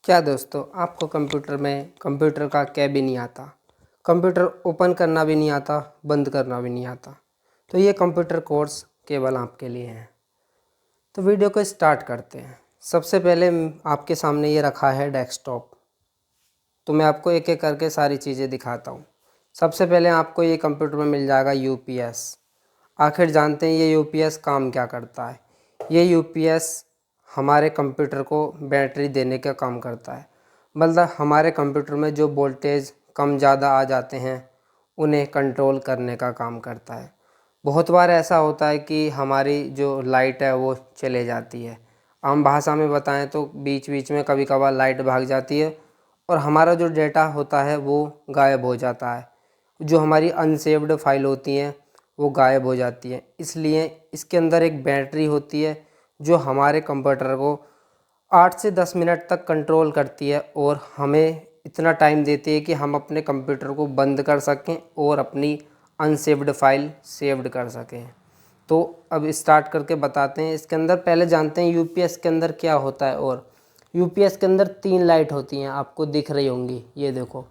क्या दोस्तों आपको कंप्यूटर में कंप्यूटर का क्या भी नहीं आता, कंप्यूटर ओपन करना भी नहीं आता, बंद करना भी नहीं आता। तो ये कंप्यूटर कोर्स केवल आपके लिए है। तो वीडियो को स्टार्ट करते हैं। सबसे पहले आपके सामने ये रखा है डेस्कटॉप। तो मैं आपको एक एक करके सारी चीज़ें दिखाता हूँ। सबसे पहले आपको ये कंप्यूटर में मिल जाएगा यूपीएस। आखिर जानते हैं ये यूपीएस काम क्या करता है। ये यूपीएस हमारे कंप्यूटर को बैटरी देने का काम करता है। मतलब हमारे कंप्यूटर में जो वोल्टेज कम ज़्यादा आ जाते हैं उन्हें कंट्रोल करने का काम करता है। बहुत बार ऐसा होता है कि हमारी जो लाइट है वो चले जाती है। आम भाषा में बताएं तो बीच बीच में कभी कभार लाइट भाग जाती है और हमारा जो डेटा होता है वो गायब हो जाता है। जो हमारी अनसेव्ड फाइल होती हैं वो गायब हो जाती है। इसलिए इसके अंदर एक बैटरी होती है जो हमारे कंप्यूटर को 8 से 10 मिनट तक कंट्रोल करती है और हमें इतना टाइम देती है कि हम अपने कंप्यूटर को बंद कर सकें और अपनी अनसेव्ड फाइल सेव्ड कर सकें। तो अब स्टार्ट करके बताते हैं। इसके अंदर पहले जानते हैं यूपीएस के अंदर क्या होता है। और यूपीएस के अंदर 3 लाइट होती हैं, आपको दिख रही होंगी। ये देखो,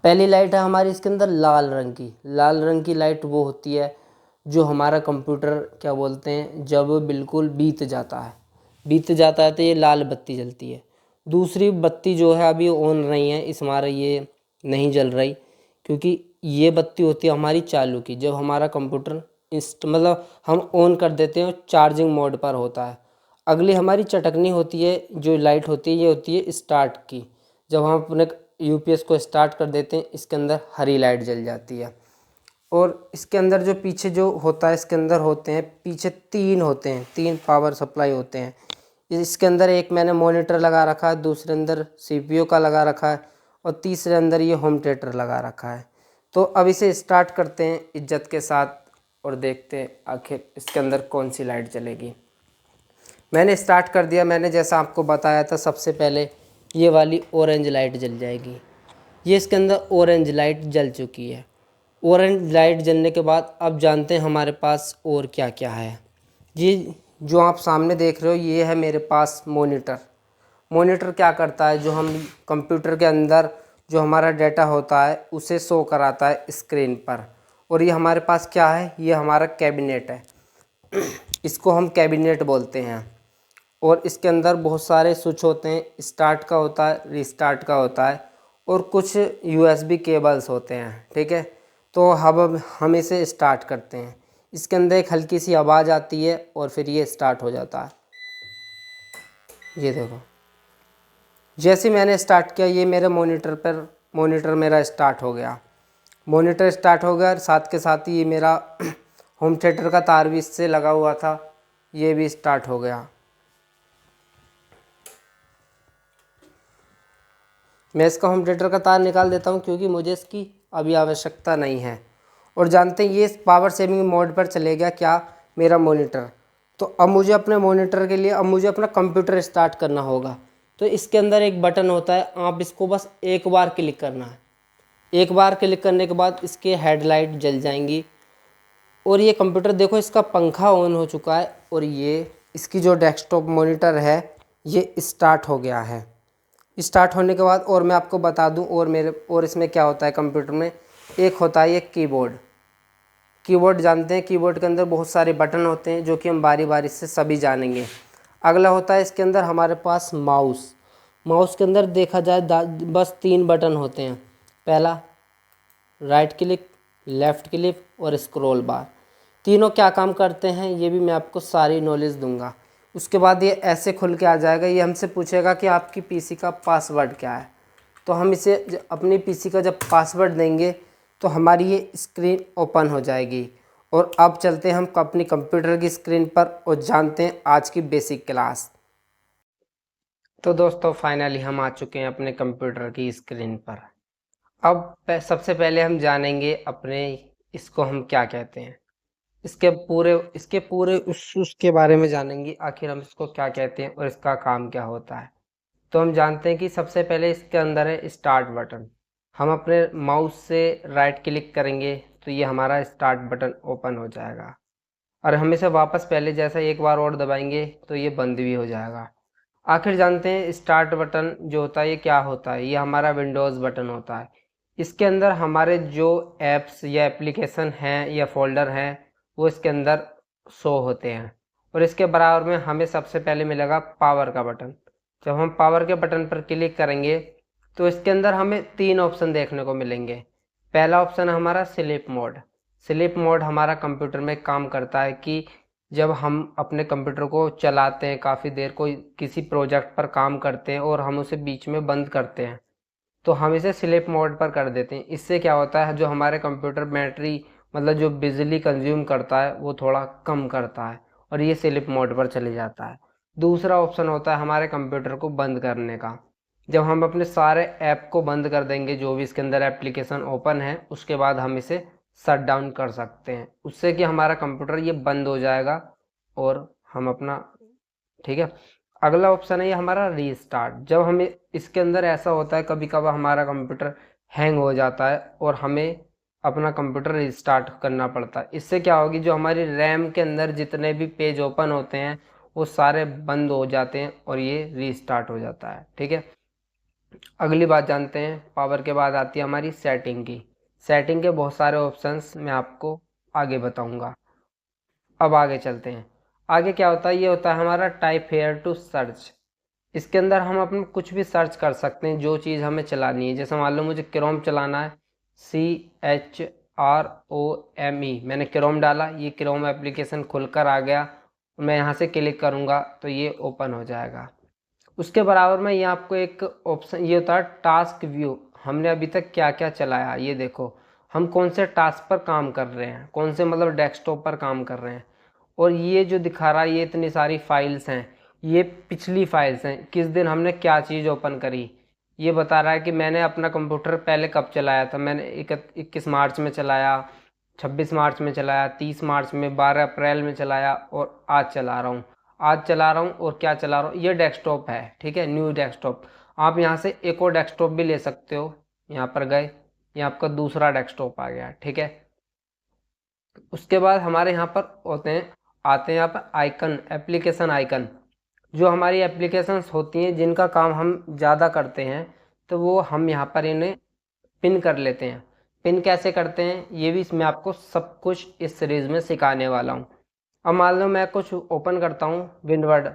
पहली लाइट है हमारी इसके अंदर लाल रंग की। लाल रंग की लाइट वो होती है जो हमारा कंप्यूटर क्या बोलते हैं जब बिल्कुल बीत जाता है तो ये लाल बत्ती जलती है। दूसरी बत्ती जो है अभी ऑन नहीं है, इस हमारा ये नहीं जल रही क्योंकि ये बत्ती होती है हमारी चालू की। जब हमारा कंप्यूटर मतलब हम ऑन कर देते हैं चार्जिंग मोड पर होता है। अगली हमारी चटकनी होती है, जो लाइट होती है ये होती है स्टार्ट की। जब हम अपने यूपीएस को स्टार्ट कर देते हैं इसके अंदर हरी लाइट जल जाती है। और इसके अंदर जो पीछे जो होता है, इसके अंदर होते हैं पीछे 3 होते हैं, 3 पावर सप्लाई होते हैं। इसके अंदर एक मैंने मॉनिटर लगा रखा है, दूसरे अंदर सीपीयू का लगा रखा है और तीसरे अंदर ये होम थिएटर लगा रखा है। तो अब इसे स्टार्ट करते हैं इज्जत के साथ और देखते हैं आखिर इसके अंदर कौन सी लाइट जलेगी। मैंने स्टार्ट कर दिया। मैंने जैसा आपको बताया था, सबसे पहले ये वाली ऑरेंज लाइट जल जाएगी। ये इसके अंदर ऑरेंज लाइट जल चुकी है। ऑरेंज लाइट जलने के बाद अब जानते हैं हमारे पास और क्या क्या है। ये जो आप सामने देख रहे हो ये है मेरे पास मॉनिटर। मॉनिटर क्या करता है, जो हम कंप्यूटर के अंदर जो हमारा डाटा होता है उसे शो कराता है स्क्रीन पर। और ये हमारे पास क्या है, ये हमारा कैबिनेट है। इसको हम कैबिनेट बोलते हैं। और इसके अंदर बहुत सारे स्विच होते हैं, स्टार्ट का होता है, रिस्टार्ट का होता है और कुछ यूएसबी केबल्स होते हैं। ठीक है, तो अब हम इसे स्टार्ट करते हैं। इसके अंदर एक हल्की सी आवाज़ आती है और फिर ये स्टार्ट हो जाता है। ये देखो, जैसे मैंने स्टार्ट किया ये मेरे मॉनिटर मेरा स्टार्ट हो गया। मॉनिटर स्टार्ट हो गया, साथ के साथ ही ये मेरा होम थिएटर का तार भी इससे लगा हुआ था, ये भी स्टार्ट हो गया। मैं इसका होम थिएटर का तार निकाल देता हूँ क्योंकि मुझे इसकी अभी आवश्यकता नहीं है। और जानते हैं ये पावर सेविंग मोड पर चले गया क्या मेरा मॉनिटर। तो अब मुझे अपने मॉनिटर के लिए अब मुझे अपना कंप्यूटर स्टार्ट करना होगा। तो इसके अंदर एक बटन होता है, आप इसको बस एक बार क्लिक करना है। एक बार क्लिक करने के बाद इसके हेडलाइट जल जाएंगी और ये कंप्यूटर देखो इसका पंखा ऑन हो चुका है और ये इसकी जो डेस्कटॉप मॉनिटर है ये स्टार्ट हो गया है। स्टार्ट होने के बाद और मैं आपको बता दूं और इसमें क्या होता है कंप्यूटर में, एक होता है ये कीबोर्ड। कीबोर्ड जानते हैं, कीबोर्ड के अंदर बहुत सारे बटन होते हैं जो कि हम बारी बारी से सभी जानेंगे। अगला होता है इसके अंदर हमारे पास माउस। माउस के अंदर देखा जाए बस 3 बटन होते हैं। पहला राइट क्लिक, लेफ़्ट क्लिक और स्क्रॉल बार। तीनों क्या काम करते हैं ये भी मैं आपको सारी नॉलेज दूंगा। उसके बाद ये ऐसे खुल के आ जाएगा। ये हमसे पूछेगा कि आपकी पीसी का पासवर्ड क्या है। तो हम इसे अपनी पीसी का जब पासवर्ड देंगे तो हमारी ये स्क्रीन ओपन हो जाएगी। और अब चलते हैं हम अपनी कंप्यूटर की स्क्रीन पर और जानते हैं आज की बेसिक क्लास। तो दोस्तों फाइनली हम आ चुके हैं अपने कंप्यूटर की स्क्रीन पर। अब सबसे पहले हम जानेंगे अपने इसको हम क्या कहते हैं, इसके पूरे उसके बारे में जानेंगे, आखिर हम इसको क्या कहते हैं और इसका काम क्या होता है। तो हम जानते हैं कि सबसे पहले इसके अंदर है स्टार्ट बटन। हम अपने माउस से राइट क्लिक करेंगे तो ये हमारा स्टार्ट बटन ओपन हो जाएगा और हम इसे वापस पहले जैसा एक बार और दबाएंगे तो ये बंद भी हो जाएगा। आखिर जानते हैं स्टार्ट बटन जो होता है ये क्या होता है। ये हमारा विंडोज़ बटन होता है। इसके अंदर हमारे जो ऐप्स या एप्लीकेशन हैं या फोल्डर हैं वो इसके अंदर शो होते हैं। और इसके बराबर में हमें सबसे पहले मिलेगा पावर का बटन। जब हम पावर के बटन पर क्लिक करेंगे तो इसके अंदर हमें 3 ऑप्शन देखने को मिलेंगे। पहला ऑप्शन है हमारा स्लीप मोड। स्लीप मोड हमारा कंप्यूटर में काम करता है कि जब हम अपने कंप्यूटर को चलाते हैं, काफ़ी देर कोई किसी प्रोजेक्ट पर काम करते हैं और हम उसे बीच में बंद करते हैं तो हम इसे स्लीप मोड पर कर देते हैं। इससे क्या होता है, जो हमारे कंप्यूटर बैटरी मतलब जो बिजली कंज्यूम करता है वो थोड़ा कम करता है और ये स्लीप मोड पर चले जाता है। दूसरा ऑप्शन होता है हमारे कंप्यूटर को बंद करने का। जब हम अपने सारे ऐप को बंद कर देंगे, जो भी इसके अंदर एप्लीकेशन ओपन है, उसके बाद हम इसे शट डाउन कर सकते हैं। उससे कि हमारा कंप्यूटर ये बंद हो जाएगा और हम अपना, ठीक है। अगला ऑप्शन है ये हमारा रीस्टार्ट। जब हमें इसके अंदर ऐसा होता है कभी कभार हमारा कंप्यूटर हैंग हो जाता है और हमें अपना कंप्यूटर रीस्टार्ट करना पड़ता है। इससे क्या होगी, जो हमारी रैम के अंदर जितने भी पेज ओपन होते हैं वो सारे बंद हो जाते हैं और ये रीस्टार्ट हो जाता है, ठीक है। अगली बात जानते हैं, पावर के बाद आती है हमारी सेटिंग की। सेटिंग के बहुत सारे ऑप्शंस मैं आपको आगे बताऊंगा। अब आगे चलते हैं। आगे क्या होता है, ये होता है हमारा टाइप हेयर टू सर्च। इसके अंदर हम अपना कुछ भी सर्च कर सकते हैं जो चीज़ हमें चलानी है। जैसे मान लो मुझे क्रोम चलाना है, CHROME, मैंने क्रोम डाला, ये क्रोम एप्लीकेशन खुलकर आ गया। मैं यहाँ से क्लिक करूँगा तो ये ओपन हो जाएगा। उसके बराबर में ये आपको एक ऑप्शन ये होता है टास्क व्यू। हमने अभी तक क्या क्या चलाया ये देखो, हम कौन से टास्क पर काम कर रहे हैं, कौन से मतलब डेस्कटॉप पर काम कर रहे हैं। और ये जो दिखा रहा है ये इतनी सारी फाइल्स हैं, ये पिछली फाइल्स हैं, किस दिन हमने क्या चीज़ ओपन करी। ये बता रहा है कि मैंने अपना कंप्यूटर पहले कब चलाया था। मैंने 21 मार्च में चलाया, 26 मार्च में चलाया, 30 मार्च में, 12 अप्रैल में चलाया और आज चला रहा हूँ। आज चला रहा हूँ और क्या चला रहा हूँ, ये डेस्कटॉप है, ठीक है, न्यू डेस्कटॉप। आप यहाँ से एक और डेस्कटॉप भी ले सकते हो। यहाँ पर गए, ये आपका दूसरा डेस्कटॉप आ गया, ठीक है। उसके बाद हमारे यहाँ पर आते हैं यहाँ पर आइकन, एप्लीकेशन आइकन। जो हमारी एप्लीकेशंस होती हैं जिनका काम हम ज़्यादा करते हैं तो वो हम यहाँ पर इन्हें पिन कर लेते हैं। पिन कैसे करते हैं ये भी मैं आपको सब कुछ इस सीरीज़ में सिखाने वाला हूँ। अब मान लो मैं कुछ ओपन करता हूँ विंडवर्ड।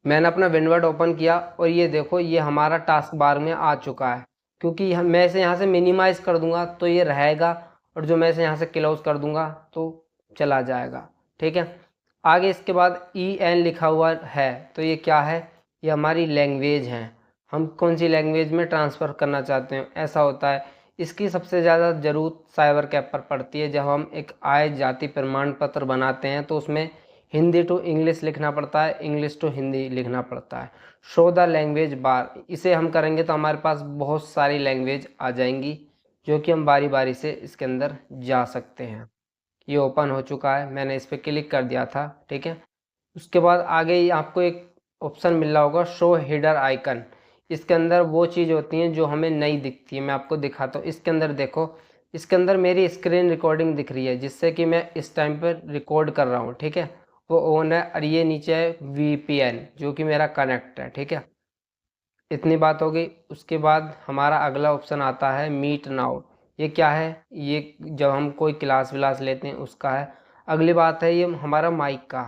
मैंने अपना विंडवर्ड ओपन किया और ये देखो ये हमारा टास्क बार में आ चुका है। क्योंकि मैं इसे यहाँ से मिनिमाइज़ कर दूंगा तो ये रहेगा और जो मैं इसे यहाँ से क्लोज कर दूंगा तो चला जाएगा, ठीक है। आगे इसके बाद EN लिखा हुआ है तो ये क्या है, ये हमारी लैंग्वेज है। हम कौन सी लैंग्वेज में ट्रांसफ़र करना चाहते हैं ऐसा होता है। इसकी सबसे ज़्यादा ज़रूरत साइबर कैफ़े पर पड़ती है। जब हम एक आय जाति प्रमाण पत्र बनाते हैं तो उसमें हिंदी टू इंग्लिश लिखना पड़ता है, इंग्लिश टू हिंदी लिखना पड़ता है। शो द लैंग्वेज बार, इसे हम करेंगे तो हमारे पास बहुत सारी लैंग्वेज आ जाएंगी जो कि हम बारी बारी से इसके अंदर जा सकते हैं। ये ओपन हो चुका है, मैंने इस पर क्लिक कर दिया था, ठीक है। उसके बाद आगे आपको एक ऑप्शन मिल रहा होगा शो हिडर आइकन। इसके अंदर वो चीज़ होती हैं जो हमें नहीं दिखती है। मैं आपको दिखाता हूँ। इसके अंदर देखो, इसके अंदर मेरी स्क्रीन रिकॉर्डिंग दिख रही है जिससे कि मैं इस टाइम पर रिकॉर्ड कर रहा हूँ, ठीक है, वो ऑन है। और ये नीचे है VPN जो कि मेरा कनेक्ट है, ठीक है। इतनी बात हो गई। उसके बाद हमारा अगला ऑप्शन आता है मीट नाउ। ये क्या है, ये जब हम कोई क्लास विलास लेते हैं उसका है। अगली बात है ये हमारा माइक का,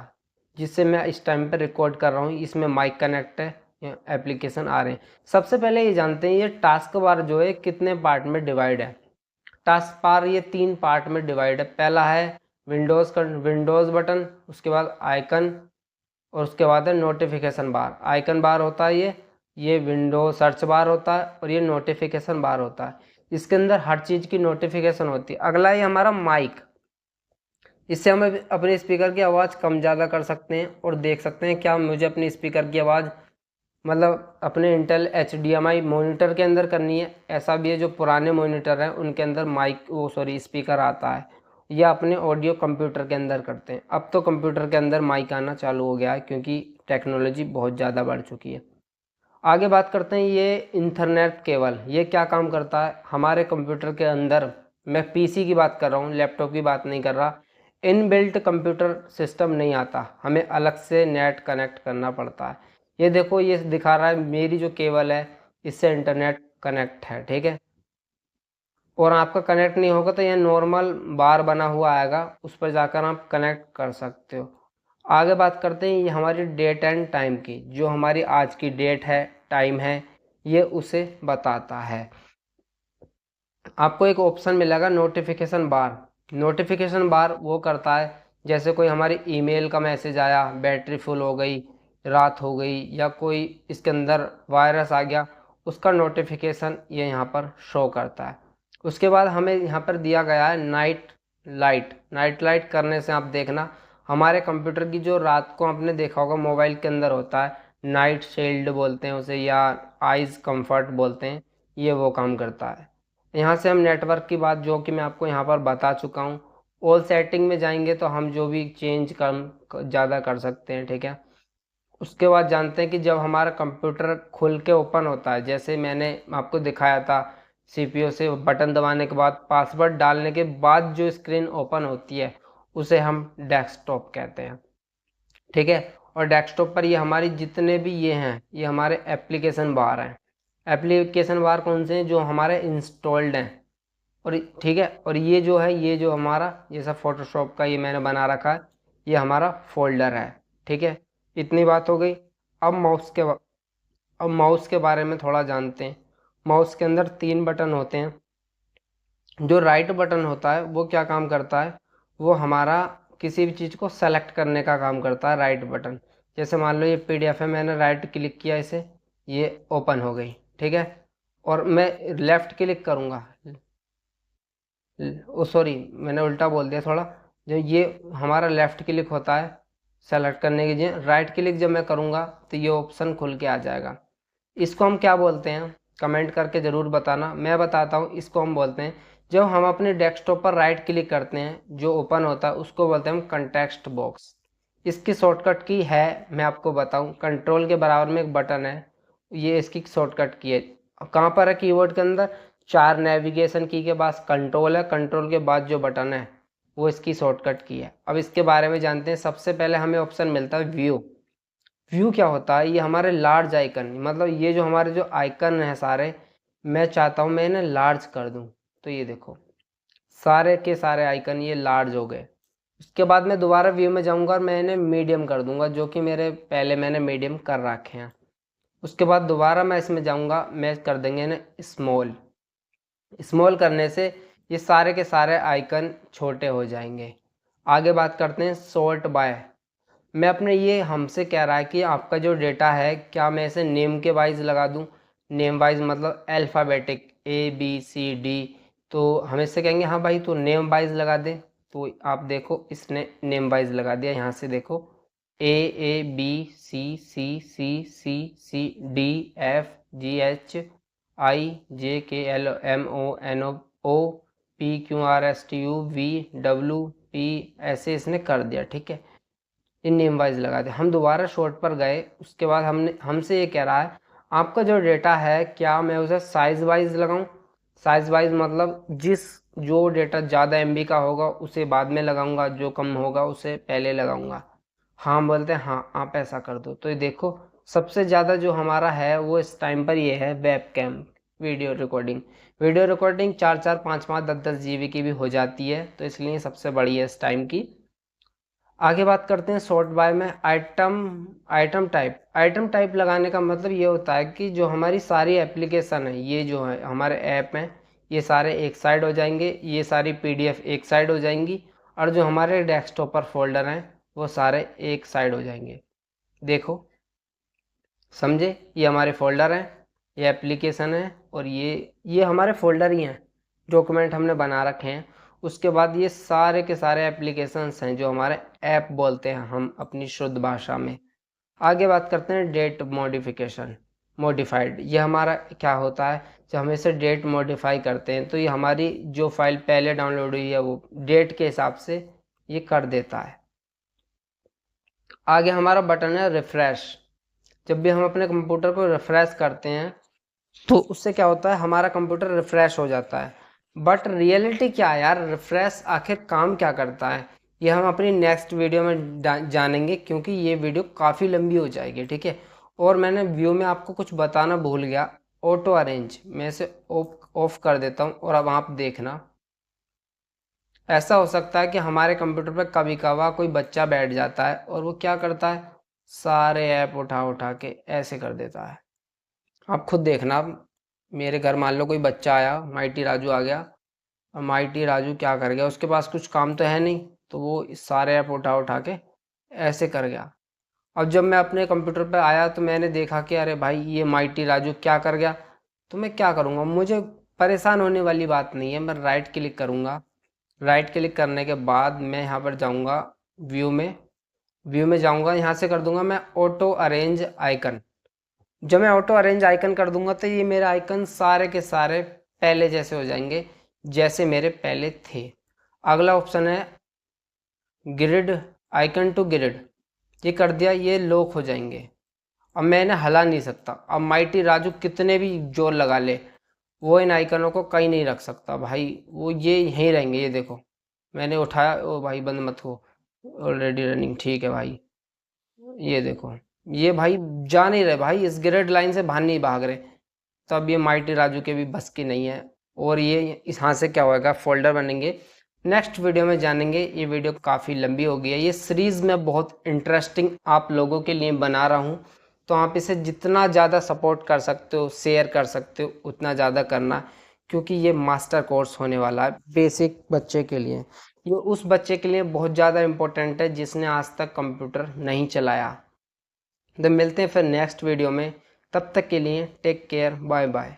जिससे मैं इस टाइम पर रिकॉर्ड कर रहा हूँ, इसमें माइक कनेक्ट है, एप्लीकेशन आ रहे हैं। सबसे पहले ये जानते हैं ये टास्क बार जो है कितने पार्ट में डिवाइड है। टास्क बार ये 3 पार्ट में डिवाइड है। पहला है विंडोज़ बटन, उसके बाद आइकन और उसके बाद है नोटिफिकेशन बार। आइकन बार होता है ये विंडो सर्च बार होता है और ये नोटिफिकेशन बार होता है। इसके अंदर हर चीज़ की नोटिफिकेशन होती है। अगला ये हमारा माइक, इससे हम अपने स्पीकर की आवाज़ कम ज़्यादा कर सकते हैं और देख सकते हैं क्या मुझे अपनी स्पीकर की आवाज़ मतलब अपने इंटेल HDMI मॉनिटर के अंदर करनी है। ऐसा भी है जो पुराने मॉनिटर हैं उनके अंदर स्पीकर आता है, या अपने ऑडियो कंप्यूटर के अंदर करते हैं। अब तो कंप्यूटर के अंदर माइक आना चालू हो गया है क्योंकि टेक्नोलॉजी बहुत ज़्यादा बढ़ चुकी है। आगे बात करते हैं ये इंटरनेट केबल, ये क्या काम करता है हमारे कंप्यूटर के अंदर। मैं PC की बात कर रहा हूँ, लैपटॉप की बात नहीं कर रहा। इनबिल्ट कंप्यूटर सिस्टम नहीं आता, हमें अलग से नेट कनेक्ट करना पड़ता है। ये देखो, ये दिखा रहा है मेरी जो केबल है इससे इंटरनेट कनेक्ट है, ठीक है। और आपका कनेक्ट नहीं होगा तो ये नॉर्मल बार बना हुआ आएगा, उस पर जाकर आप कनेक्ट कर सकते हो। आगे बात करते हैं ये हमारी डेट एंड टाइम की, जो हमारी आज की डेट है, टाइम है, ये उसे बताता है। आपको एक ऑप्शन मिलेगा नोटिफिकेशन बार। नोटिफिकेशन बार वो करता है जैसे कोई हमारी ईमेल का मैसेज आया, बैटरी फुल हो गई, रात हो गई, या कोई इसके अंदर वायरस आ गया, उसका नोटिफिकेशन ये यहाँ पर शो करता है। उसके बाद हमें यहाँ पर दिया गया है नाइट लाइट। नाइट लाइट करने से आप देखना हमारे कंप्यूटर की जो रात को आपने देखा होगा मोबाइल के अंदर होता है, नाइट शील्ड बोलते हैं उसे, या आइज़ कंफर्ट बोलते हैं, ये वो काम करता है। यहाँ से हम नेटवर्क की बात जो कि मैं आपको यहाँ पर बता चुका हूँ। ऑल सेटिंग में जाएंगे तो हम जो भी चेंज कम ज़्यादा कर सकते हैं, ठीक है। उसके बाद जानते हैं कि जब हमारा कंप्यूटर खुल के ओपन होता है, जैसे मैंने आपको दिखाया था, सीपीयू से बटन दबाने के बाद पासवर्ड डालने के बाद जो स्क्रीन ओपन होती है उसे हम डेस्कटॉप कहते हैं, ठीक है। और डेस्कटॉप पर ये हमारी जितने भी ये हैं ये हमारे एप्लीकेशन बार हैं। एप्लीकेशन बार कौन से हैं? जो हमारे इंस्टॉल्ड हैं। और ठीक है, और ये जो है, ये जो हमारा ये सब फोटोशॉप का ये मैंने बना रखा है, ये हमारा फोल्डर है, ठीक है। इतनी बात हो गई। अब माउस के बारे में थोड़ा जानते हैं। माउस के अंदर 3 बटन होते हैं। जो राइट बटन होता है वो क्या काम करता है? वो हमारा किसी भी चीज़ को सेलेक्ट करने का काम करता है, राइट बटन। जैसे मान लो ये पीडीएफ है, मैंने राइट क्लिक किया इसे, ये ओपन हो गई, ठीक है। और मैं लेफ्ट क्लिक करूँगा, ओ सॉरी मैंने उल्टा बोल दिया थोड़ा। जो ये हमारा लेफ़्ट क्लिक होता है सेलेक्ट करने के लिए, राइट क्लिक जब मैं करूँगा तो ये ऑप्शन खुल के आ जाएगा। इसको हम क्या बोलते हैं कमेंट करके ज़रूर बताना, मैं बताता हूँ। इसको हम बोलते हैं, जब हम अपने डेस्कटॉप पर राइट क्लिक करते हैं जो ओपन होता है उसको बोलते हैं हम कंटेक्स्ट बॉक्स। इसकी शॉर्टकट की है, मैं आपको बताऊँ, कंट्रोल के बराबर में एक बटन है, ये इसकी शॉर्टकट की है। कहाँ पर है कीबोर्ड के अंदर? 4 नेविगेशन की के पास कंट्रोल है, कंट्रोल के बाद जो बटन है वो इसकी शॉर्टकट की है। अब इसके बारे में जानते हैं। सबसे पहले हमें ऑप्शन मिलता है व्यू। व्यू क्या होता है? ये हमारे लार्ज आइकन, मतलब ये जो हमारे जो आइकन हैं सारे, मैं चाहता हूँ मैं इन्हें लार्ज कर दूँ, तो ये देखो सारे के सारे आइकन ये लार्ज हो गए। उसके बाद मैं दोबारा व्यू में जाऊँगा और मैं इन्हें मीडियम कर दूँगा, जो कि मेरे पहले मैंने मीडियम कर रखे हैं। उसके बाद दोबारा मैं इसमें जाऊँगा, मैं कर देंगे इन्हें स्मॉल। स्मॉल करने से ये सारे के सारे आइकन छोटे हो जाएंगे। आगे बात करते हैं सॉर्ट बाय। मैं अपने ये हमसे कह रहा है कि आपका जो डेटा है क्या मैं इसे नेम के वाइज लगा दूं? नेम वाइज मतलब अल्फ़ाबेटिक ABCD। तो हम इससे कहेंगे हाँ भाई तो नेम वाइज लगा दे। तो आप देखो इसने नेम वाइज लगा दिया। यहाँ से देखो AABCCCCCDFGHIJKLMNOPQRSTUVWP, ऐसे इसने कर दिया, ठीक है। इन नेम वाइज लगा दिया। हम दोबारा शॉर्ट पर गए, उसके बाद हमसे ये कह रहा है आपका जो डेटा है क्या मैं उसे साइज वाइज लगाऊं? साइज वाइज मतलब जो डेटा ज़्यादा MB का होगा उसे बाद में लगाऊंगा, जो कम होगा उसे पहले लगाऊंगा। हाँ बोलते हैं, हाँ आप ऐसा कर दो। तो ये देखो सबसे ज़्यादा जो हमारा है वो इस टाइम पर ये है webcam, video recording. Video recording 4-4, 5-5, 10-10 GB की भी हो जाती है, तो इसलिए सबसे बड़ी है इस टाइम की। आगे बात करते हैं सॉर्ट बाय में आइटम टाइप लगाने का मतलब ये होता है कि जो हमारी सारी एप्लीकेशन है, ये जो है हमारे ऐप हैं, ये सारे एक साइड हो जाएंगे, ये सारी PDF एक साइड हो जाएंगी, और जो हमारे डेस्कटॉप पर फोल्डर हैं वो सारे एक साइड हो जाएंगे। देखो समझे, ये हमारे फोल्डर हैं, ये एप्लीकेशन है, और ये हमारे फोल्डर ही हैं, डॉक्यूमेंट हमने बना रखे हैं। उसके बाद ये सारे के सारे एप्लीकेशंस हैं जो हमारे ऐप बोलते हैं हम अपनी शुद्ध भाषा में। आगे बात करते हैं डेट मॉडिफाइड। ये हमारा क्या होता है? जब हम इसे डेट मॉडिफाई करते हैं तो ये हमारी जो फाइल पहले डाउनलोड हुई है वो डेट के हिसाब से ये कर देता है। आगे हमारा बटन है रिफ्रेश। जब भी हम अपने कंप्यूटर को रिफ्रेश करते हैं तो उससे क्या होता है? हमारा कंप्यूटर रिफ्रेश हो जाता है। बट रियलिटी क्या है यार? रिफ्रेश आखिर काम क्या करता है? ये हम अपनी नेक्स्ट वीडियो में जानेंगे, क्योंकि ये वीडियो काफ़ी लंबी हो जाएगी, ठीक है। और मैंने व्यू में आपको कुछ बताना भूल गया, ऑटो अरेंज, मैं इसे ऑफ कर देता हूँ और अब आप देखना। ऐसा हो सकता है कि हमारे कंप्यूटर पर कभी कभार कोई बच्चा बैठ जाता है और वो क्या करता है, सारे ऐप उठा उठा के ऐसे कर देता है। आप खुद देखना, मेरे घर मान लो कोई बच्चा आया, माइटी राजू आ गया, और माइटी राजू क्या कर गया, उसके पास कुछ काम तो है नहीं, तो वो इस सारे ऐप उठा उठा के ऐसे कर गया। अब जब मैं अपने कंप्यूटर पर आया तो मैंने देखा कि अरे भाई ये माइटी राजू क्या कर गया, तो मैं क्या करूँगा, मुझे परेशान होने वाली बात नहीं है। मैं राइट क्लिक करूँगा, राइट क्लिक करने के बाद मैं यहाँ पर जाऊँगा व्यू में, व्यू में जाऊँगा, यहाँ से कर दूंगा मैं ऑटो अरेंज आइकन। जब मैं ऑटो अरेंज आइकन कर दूंगा तो ये मेरे आइकन सारे के सारे पहले जैसे हो जाएंगे, जैसे मेरे पहले थे। अगला ऑप्शन है ग्रिड, आइकन टू ग्रिड, ये कर दिया, ये लॉक हो जाएंगे। अब मैं इन्हें हला नहीं सकता। अब माइटी राजू कितने भी जोर लगा ले, वो इन आइकनों को कहीं नहीं रख सकता भाई, वो ये यहीं रहेंगे। ये देखो मैंने उठाया, ओ भाई बंद मत हो, ऑलरेडी रनिंग, ठीक है भाई। ये देखो, ये भाई जा नहीं रहे भाई, इस ग्रिड लाइन से बाहर नहीं भाग रहे। तब ये माइटी राजू के भी बस की नहीं है। और ये यहाँ से क्या होएगा, फोल्डर बनेंगे, नेक्स्ट वीडियो में जानेंगे। ये वीडियो काफ़ी लंबी हो गई है, ये सीरीज़ में बहुत इंटरेस्टिंग आप लोगों के लिए बना रहा हूँ, तो आप इसे जितना ज़्यादा सपोर्ट कर सकते हो, शेयर कर सकते हो, उतना ज़्यादा करना, क्योंकि ये मास्टर कोर्स होने वाला है बेसिक बच्चे के लिए। ये उस बच्चे के लिए बहुत ज़्यादा इम्पोर्टेंट है जिसने आज तक कंप्यूटर नहीं चलाया। तो मिलते हैं फिर नेक्स्ट वीडियो में, तब तक के लिए टेक केयर, बाय बाय।